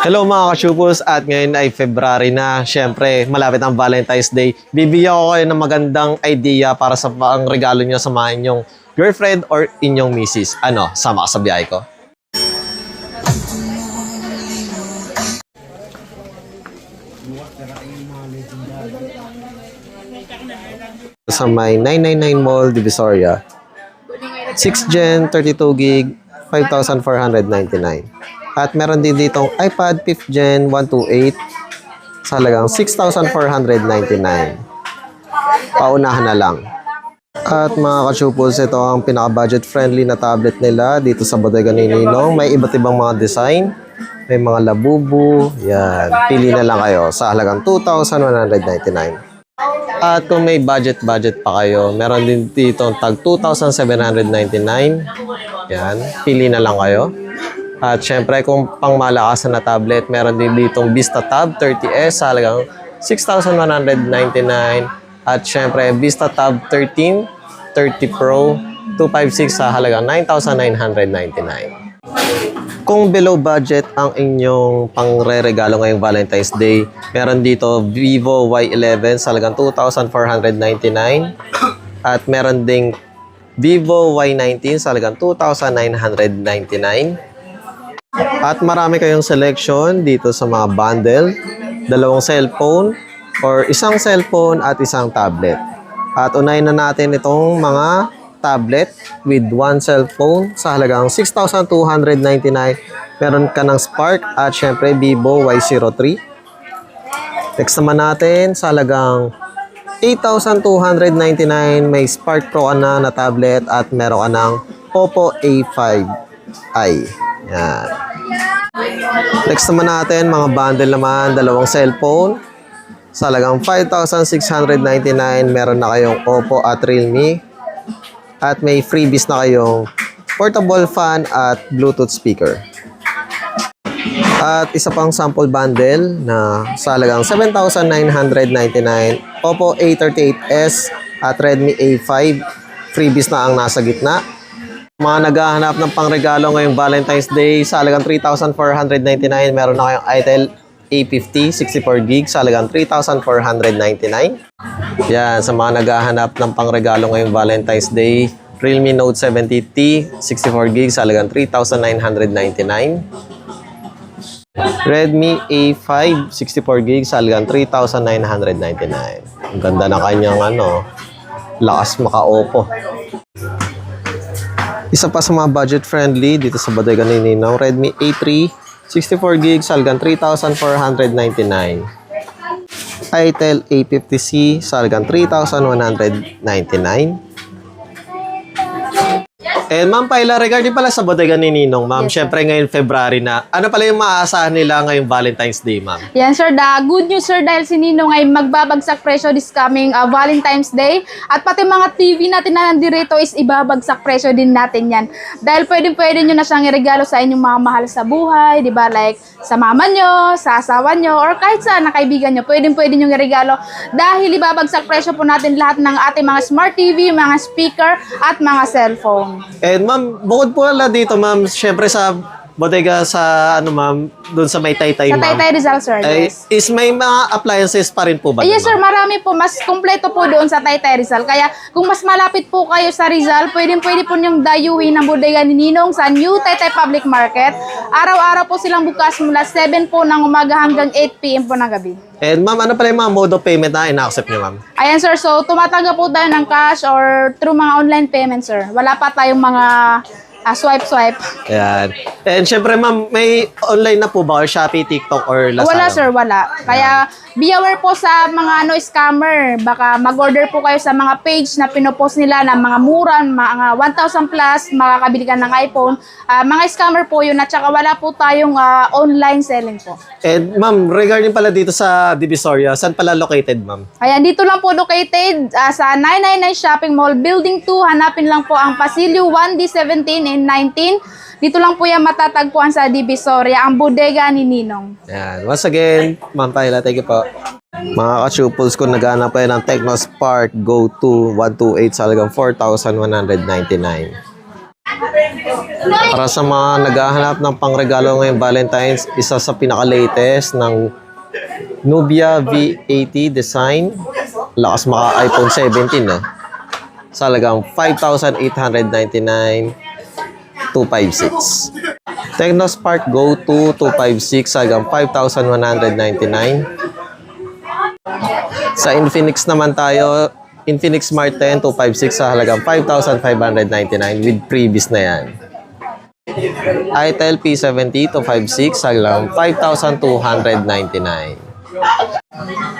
Hello mga ka-Shupos, at ngayon ay February na. Siyempre, malapit ang Valentine's Day. Bibigyan ko kayo ng magandang idea para sa pang regalo nyo sa mga inyong girlfriend or inyong misis. Ano, sama ka sa biyahe ko? Sa may 999 Mall, Divisoria. 6 Gen, 32 gig, 5,499. At meron din ditong iPad 5th Gen 128 sa halagang 6,499. Paunahan na lang. At mga ka-Shupos, ito ang pinaka-budget friendly na tablet nila dito sa Bodega ni Ninong. May iba't ibang mga design. May mga labubu. Yan. Pili na lang kayo sa halagang 2,199. At kung may budget pa kayo, meron din dito tag 2,799. Yan. Pili na lang kayo. At syempre, kung pangmalakasan na tablet, meron din ditong Vista Tab 30S sa halagang 6,199. At syempre, Vista Tab 13, 30 Pro, 256 sa halagang 9,999. Kung below budget ang inyong pangre-regalo ngayong Valentine's Day, meron dito Vivo Y11 sa halagang 2,499. At meron ding Vivo Y19 sa halagang 2,999. At marami kayong selection dito sa mga bundle, dalawang cellphone or isang cellphone at isang tablet. At unahin na natin itong mga tablet with one cellphone sa halagang 6,299. Meron ka ng Spark at syempre Vivo Y03. Next naman natin sa halagang 8,299 may Spark Pro ka na tablet at meron ka ng Oppo A5i. Yan. Next naman natin, mga bundle naman, dalawang cellphone. Sa halagang 5,699, meron na kayong Oppo at Realme. At may freebies na kayong portable fan at Bluetooth speaker. At isa pang sample bundle na sa halagang 7,999, Oppo A38s at Redmi A5. Freebies na ang nasa gitna. Mga naghahanap ng pangregalo ngayong Valentine's Day, sa halagang 3,499, meron na kayong Itel A50 64 gig sa halagang 3,499. Yan, sa mga naghahanap ng pangregalo ngayong Valentine's Day, Realme Note 70T 64 gig sa halagang 3,999. Redmi A5 64 gig sa halagang 3,999. Ang ganda ng kanyang lakas maka-Oppo. Isa pa sa mga budget-friendly dito sa Bodega ni Ninong, Redmi A3, 64 gig sa halagang 3,499. Itel A50C sa halagang 3,199. And ma'am Paila, regarding pala sa Bodega ni Ninong, ma'am, syempre ngayon February na, ano pala yung maaasahan nila ngayong Valentine's Day, ma'am? Yan sir, good news sir, dahil si Ninong ay magbabagsak presyo this coming Valentine's Day. At pati mga TV natin na nandirito is ibabagsak presyo din natin yan. Dahil pwede nyo na siyang iregalo sa inyong mga mahal sa buhay, di ba? Like sa mama nyo, sa asawa nyo, or kahit sa kaibigan nyo, pwede nyo iregalo. Dahil ibabagsak presyo po natin lahat ng ating mga smart TV, mga speaker, at mga cellphone. And ma'am, bukod po wala dito, ma'am, syempre sa bodega sa ma'am, doon sa may Taytay, ma'am. Sa Taytay Rizal, sir, yes. Is may mga appliances pa rin po ba? Yes, sir, marami po. Mas kompleto po doon sa Taytay Rizal. Kaya kung mas malapit po kayo sa Rizal, pwede po niyong dayuhin ng bodega ni Ninong sa New Taytay Public Market. Araw-araw po silang bukas mula 7 po ng umaga hanggang 8 PM po ng gabi. And ma'am, ano pala yung mga mode of payment na ina-accept niyo, ma'am? Ayan, sir. So, tumatanggap po tayo ng cash or through mga online payment, sir. Wala pa tayong mga swipe. Ayan. And syempre, ma'am, may online na po ba? Or Shopee, TikTok, or Lazada? Wala, sir. Wala. Kaya, be aware po sa mga scammer. Baka mag-order po kayo sa mga page na pinopost nila ng mga mura, mga 1,000 plus, makakabili ka ng iPhone. Mga scammer po yun. At saka wala po tayong online selling po. And ma'am, regarding pala dito sa Divisoria, saan pala located, ma'am? Ayan, dito lang po located sa 999 Shopping Mall, Building 2. Hanapin lang po ang Pasilio 1D17 and 19. Dito lang po yan matatagpuan sa Divisoria, ang bodega ni Ninong. Yan. Once again, ma'am Paila, thank you po. Mga ka-Shupos, kung naghanap kayo ng Technospark Go 2 128 sa halagang 4,199. Para sa mga naghahanap ng pangregalo ngayong Valentine's, isa sa pinaka-latest ng Nubia V80 design. Lakas maka iPhone 17 na. Sa halagang 5,899 256. Technospark Go 2 256 sa halagang 5,199. Sa Infinix naman tayo, Infinix Smart 10 256 sa halagang 5,599 with previous na yan. Itel P70 256 sa halagang 5,299.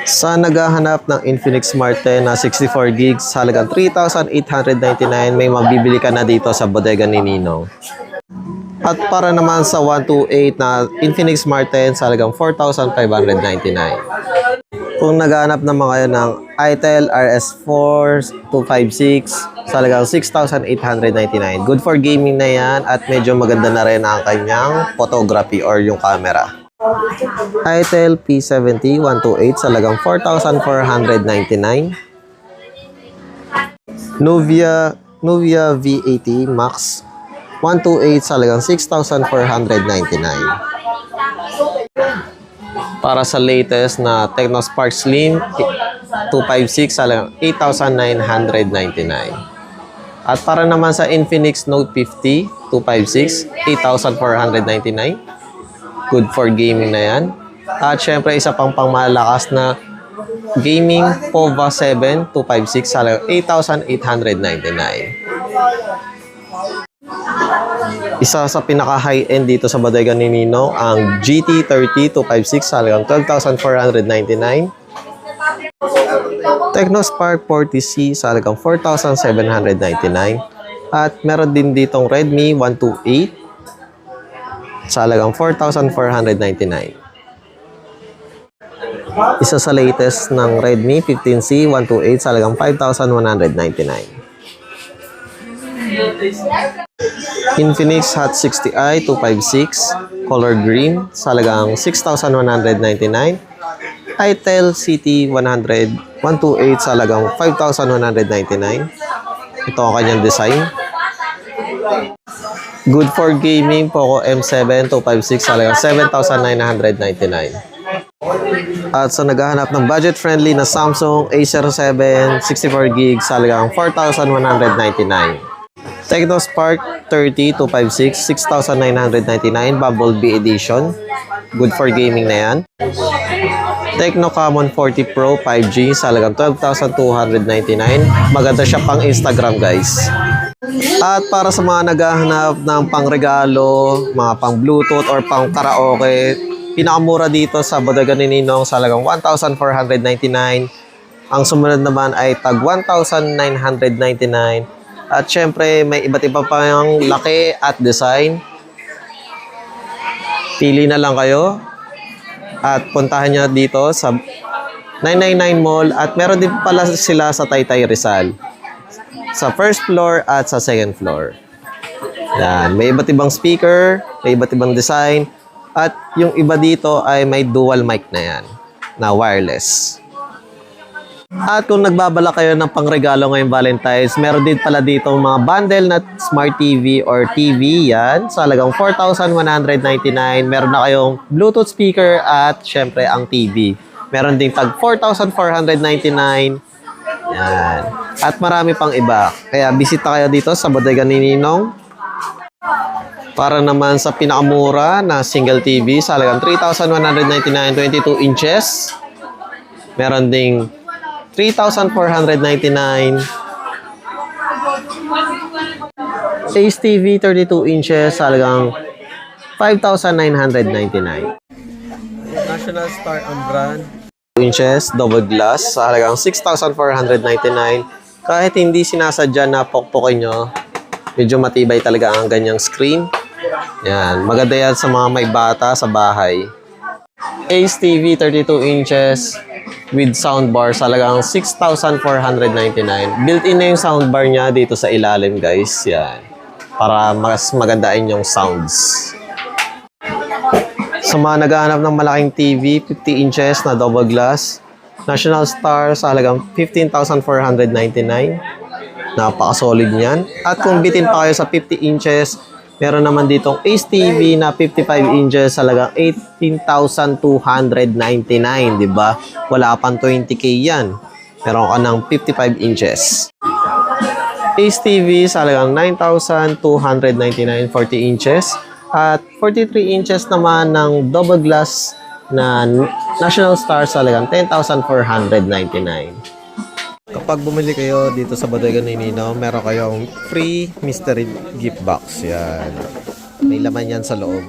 Sa naghahanap ng Infinix Smart 10 na 64 gigs sa halagang 3,899, may mabibili ka na dito sa bodega ni Ninong. At para naman sa 128 na Infinix Smart 10 sa halagang 4,599. Kung naghahanap naman kayo ng Itel RS4 256 sa halagang 6,899. Good for gaming na yan at medyo maganda na rin ang kanyang photography or yung camera. Itel P70 128 sa halagang 4,499. Nubia V80 Max 128 sa halagang 6,499. Para sa latest na Technospark Slim 256 sa halagang 8,999. At para naman sa Infinix Note 50 256, 8,499. Good for gaming na yan. At syempre isa pang pangmalakas na gaming POVA 7 256 sa halagang 8,899. Isa sa pinaka-high-end dito sa bodega ni Ninong, ang GT30 256 sa halagang 12,499. Technospark 40C sa halagang 4,799. At meron din ditong Redmi 128 sa halagang 4,499. Isa sa latest ng Redmi 15C 128 sa halagang 5,199. Infinix Hot 60i 256 color green sa halagang 6,199. Itel CT100 128 sa halagang 5,199. Ito ang kanyang design. Good for gaming Poco M7 256 sa halagang 7,999. At sa naghahanap ng budget-friendly na Samsung A07 64GB sa halagang 4,199. Technospark 30 256 6,999 Bumblebee Edition. Good for gaming na yan. Tecno Camon 40 Pro 5G sa halagang 12,299. Maganda siya pang Instagram, guys. At para sa mga naghahanap ng pangregalo, mga pang Bluetooth or pang karaoke, pinakamura dito sa bodega ni Ninong sa halagang 1,499. Ang sumunod naman ay tag 1,999. At syempre, may iba't iba pang laki at design. Pili na lang kayo. At puntahan nyo dito sa 999 Mall. At meron din pala sila sa Taytay Rizal. Sa first floor at sa second floor. Yan. May iba't ibang speaker, may iba't ibang design. At yung iba dito ay may dual mic na yan. Na wireless. At kung nagbabala kayo ng pangregalo ngayong Valentine's, meron din pala dito mga bundle na Smart TV or TV, yan, sa halagang 4,199. Meron na kayong Bluetooth speaker at syempre ang TV. Meron ding tag 4,499. Yan. At marami pang iba. Kaya bisita kayo dito sa bodega ni Ninong. Para naman sa pinakamura na single TV sa halagang 3,199 22 inches. Meron ding 3,499. Ace TV 32 inches sa halagang 5,999. National Star ang brand. 2 inches, double glass sa halagang 6,499. Kahit hindi sinasadya na pokpokin nyo, medyo matibay talaga ang ganyang screen. Yan, maganda yan sa mga may bata sa bahay. Ace TV 32 inches with soundbar sa halagang 6,499. Built-in na yung soundbar niya dito sa ilalim, guys. Yan. Para mas magandaan yung sounds. Sa mga naghahanap ng malaking TV, 50 inches na double glass. National Star sa halagang 15,499. Napaka-solid niyan. At kung bitin pa kayo sa 50 inches, Meron naman ditong Ace TV na 55 inches, halagang 18,299, di ba? Wala pang 20k yan. Meron ka ng 55 inches. Ace TV sa halagang 9,299, 40 inches. At 43 inches naman ng double glass na National Star sa halagang 10,499. Kapag bumili kayo dito sa bodega ni Nino, meron kayong free mystery gift box. Yan. May laman yan sa loob.